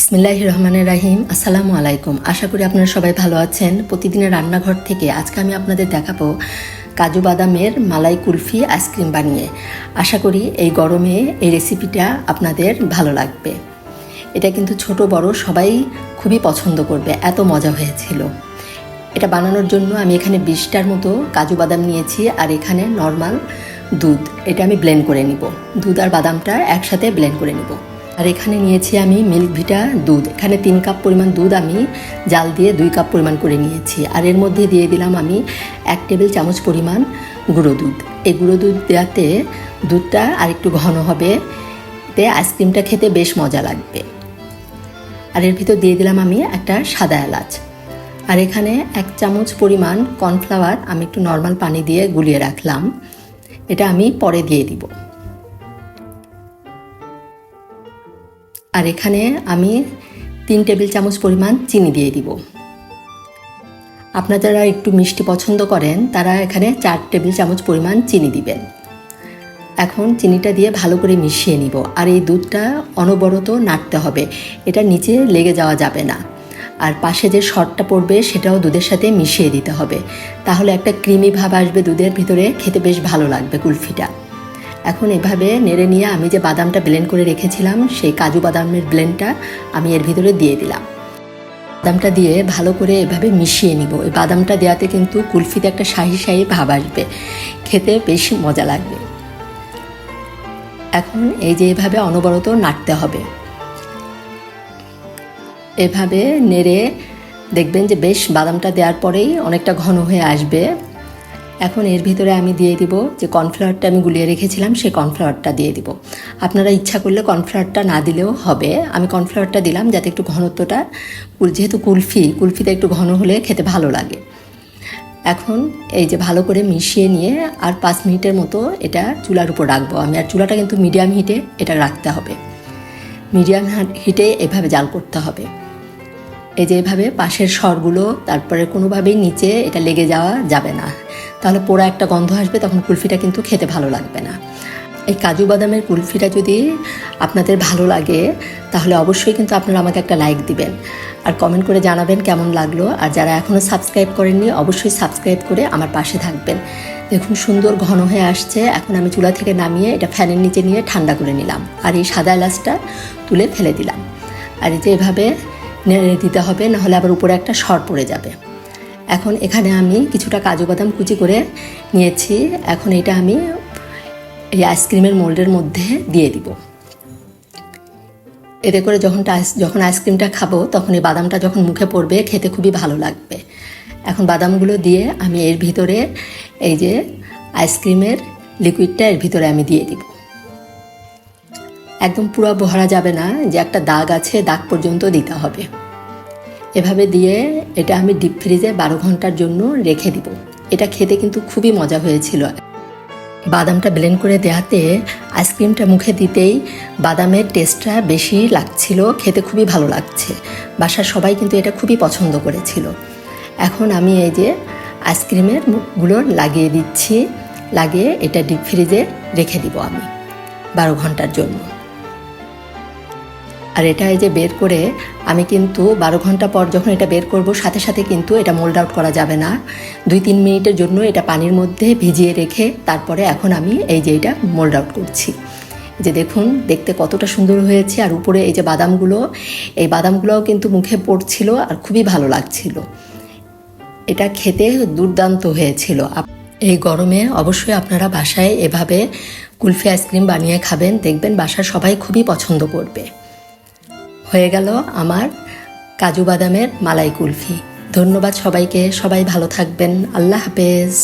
বিসমিল্লাহির রহমানির রহিম। আসসালামু আলাইকুম। আশা করি আপনারা সবাই ভালো আছেন। প্রতিদিনের রান্নাঘর থেকে আজকে আমি আপনাদের দেখাবো কাজু বাদামের মালাই কুলফি আইসক্রিম বানিয়ে। আশা করি এই গরমে এই রেসিপিটা আপনাদের ভালো লাগবে। এটা কিন্তু ছোট বড় সবাই খুবই পছন্দ করবে, এত মজা হয়েছিল। এটা বানানোর জন্য আমি এখানে 20টার মতো কাজু বাদাম নিয়েছি, আর এখানে নর্মাল দুধ, এটা আমি ব্লেন্ড করে নিব। দুধ আর বাদামটা একসাথে ব্লেন্ড করে নিব। আর এখানে নিয়েছি আমি মিল্ক ভিটা দুধ, এখানে 3 কাপ পরিমাণ দুধ আমি জাল দিয়ে 2 কাপ পরিমাণ করে নিয়েছি। আর এর মধ্যে দিয়ে দিলাম আমি 1 টেবিল চামচ পরিমাণ গুঁড়ো দুধ। এই গুঁড়ো দুধ দেওয়াতে দুধটা আরেকটু ঘন হবে, এতে আইসক্রিমটা খেতে বেশ মজা লাগবে। আর এর ভিতর দিয়ে দিলাম আমি একটা সাদা এলাচ। আর এখানে 1 চামচ পরিমাণ কর্নফ্লাওয়ার আমি একটু নর্মাল পানি দিয়ে গুলিয়ে রাখলাম, এটা আমি পরে দিয়ে দিব। আর এখানে আমি 3 টেবিল চামচ পরিমাণ চিনি দিয়ে দিব। আপনারা যারা একটু মিষ্টি পছন্দ করেন তারা এখানে 4 টেবিল চামচ পরিমাণ চিনি দিবেন। এখন চিনিটা দিয়ে ভালো করে মিশিয়ে নিব। আর এই দুধটা অনবরত নাড়তে হবে, এটা নিচে লেগে যাওয়া যাবে না। আর পাশে যে সরটা পড়বে সেটাও দুধের সাথে মিশিয়ে দিতে হবে, তাহলে একটা ক্রিমি ভাব আসবে দুধের ভিতরে, খেতে বেশ ভালো লাগবে কুলফিটা। এখন এভাবে নেড়ে নিয়ে আমি যে বাদামটা ব্লেন্ড করে রেখেছিলাম সেই কাজু বাদামের ব্লেন্ডটা আমি এর ভিতরে দিয়ে দিলাম। বাদামটা দিয়ে ভালো করে এভাবে মিশিয়ে নিব। এই বাদামটা দেওয়াতে কিন্তু কুলফিতে একটা শাহি শাহি ভাব আসবে, খেতে বেশি মজা লাগবে। এখন এই যে এভাবে অনবরত নাড়তে হবে। এভাবে নেড়ে দেখবেন যে বেশ বাদামটা দেওয়ার পরেই অনেকটা ঘন হয়ে আসবে। এখন এর ভিতরে আমি দিয়ে দিব যে কর্নফ্লাওয়ারটা আমি গুলিয়ে রেখেছিলাম, সেই কর্নফ্লাওয়ারটা দিয়ে দিব। আপনারা ইচ্ছা করলে কর্নফ্লাওয়ারটা না দিলেও হবে, আমি কর্নফ্লাওয়ারটা দিলাম যাতে একটু ঘনত্বটা, যেহেতু কুলফিতে একটু ঘন হলে খেতে ভালো লাগে। এখন এই যে ভালো করে মিশিয়ে নিয়ে আর 5 মিনিটের মতো এটা চুলার উপর রাখবো আমি। আর চুলাটা কিন্তু মিডিয়াম হিটে এটা রাখতে হবে, মিডিয়াম হিটে এভাবে জাল করতে হবে। এই যে এভাবে পাশের সরগুলো তারপরে কোনোভাবেই নিচে এটা লেগে যাওয়া যাবে না, তাহলে পোড়া একটা গন্ধ আসবে, তখন কুলফিটা কিন্তু খেতে ভালো লাগবে না। এই কাজু বাদামের কুলফিটা যদি আপনাদের ভালো লাগে তাহলে অবশ্যই কিন্তু আপনারা আমাকে একটা লাইক দিবেন আর কমেন্ট করে জানাবেন কেমন লাগলো। আর যারা এখনও সাবস্ক্রাইব করেননি অবশ্যই সাবস্ক্রাইব করে আমার পাশে থাকবেন। দেখুন সুন্দর ঘন হয়ে আসছে। এখন আমি চুলা থেকে নামিয়ে এটা ফ্যানের নিচে নিয়ে ঠান্ডা করে নিলাম, আর এই সাদা এলাচটা তুলে ফেলে দিলাম। আর এই যে এভাবে নেড়ে দিতে হবে, নাহলে আবার উপরে একটা সর পড়ে যাবে। এখন এখানে আমি কিছুটা কাজু বাদাম কুচি করে নিয়েছি, এখন এটা আমি এই আইসক্রিমের মোল্ডের মধ্যে দিয়ে দিব। এতে করে যখন আইসক্রিমটা খাবো তখন এই বাদামটা যখন মুখে পড়বে খেতে খুবই ভালো লাগবে। এখন বাদামগুলো দিয়ে আমি এর ভিতরে এই যে আইসক্রিমের লিকুইডটা এর ভিতরে আমি দিয়ে দিব। একদম পুরো ভরা যাবে না, যে একটা দাগ আছে দাগ পর্যন্ত দিতে হবে। এভাবে দিয়ে এটা আমি ডিপ ফ্রিজে 12 ঘন্টার জন্য রেখে দিব। এটা খেতে কিন্তু খুবই মজা হয়েছিল। বাদামটা ব্লেন্ড করে দেওয়াতে আইসক্রিমটা মুখে দিতেই বাদামের টেস্টটা বেশি লাগছিল, খেতে খুবই ভালো লাগছে। বাসার সবাই কিন্তু এটা খুবই পছন্দ করেছিল। এখন আমি এই যে আইসক্রিমের মুখগুলো লাগিয়ে দিচ্ছি, লাগিয়ে এটা ডিপ ফ্রিজে রেখে দিব আমি 12 ঘন্টার জন্য। আর এটা এই যে বের করে আমি কিন্তু 12 ঘন্টা পর যখন এটা বের করব সাথে সাথে কিন্তু এটা মোল্ড আউট করা যাবে না, 2-3 মিনিটের জন্য এটা পানির মধ্যে ভিজিয়ে রেখে তারপরে এখন আমি এই যে এটা মোল্ড আউট করছি। যে দেখুন দেখতে কতটা সুন্দর হয়েছে। আর উপরে এই যে এই বাদামগুলোও কিন্তু মুখে পড়ছিল আর খুবই ভালো লাগছিল। এটা খেতে দুর্দান্ত হয়েছিল। এই গরমে অবশ্যই আপনারা বাসায় এভাবে কুলফি আইসক্রিম বানিয়ে খাবেন, দেখবেন বাসার সবাই খুবই পছন্দ করবে। হয়ে গেল আমার কাজু বাদামের মালাই কুলফি। ধন্যবাদ সবাইকে, সবাই ভালো থাকবেন। আল্লাহ হাফেজ।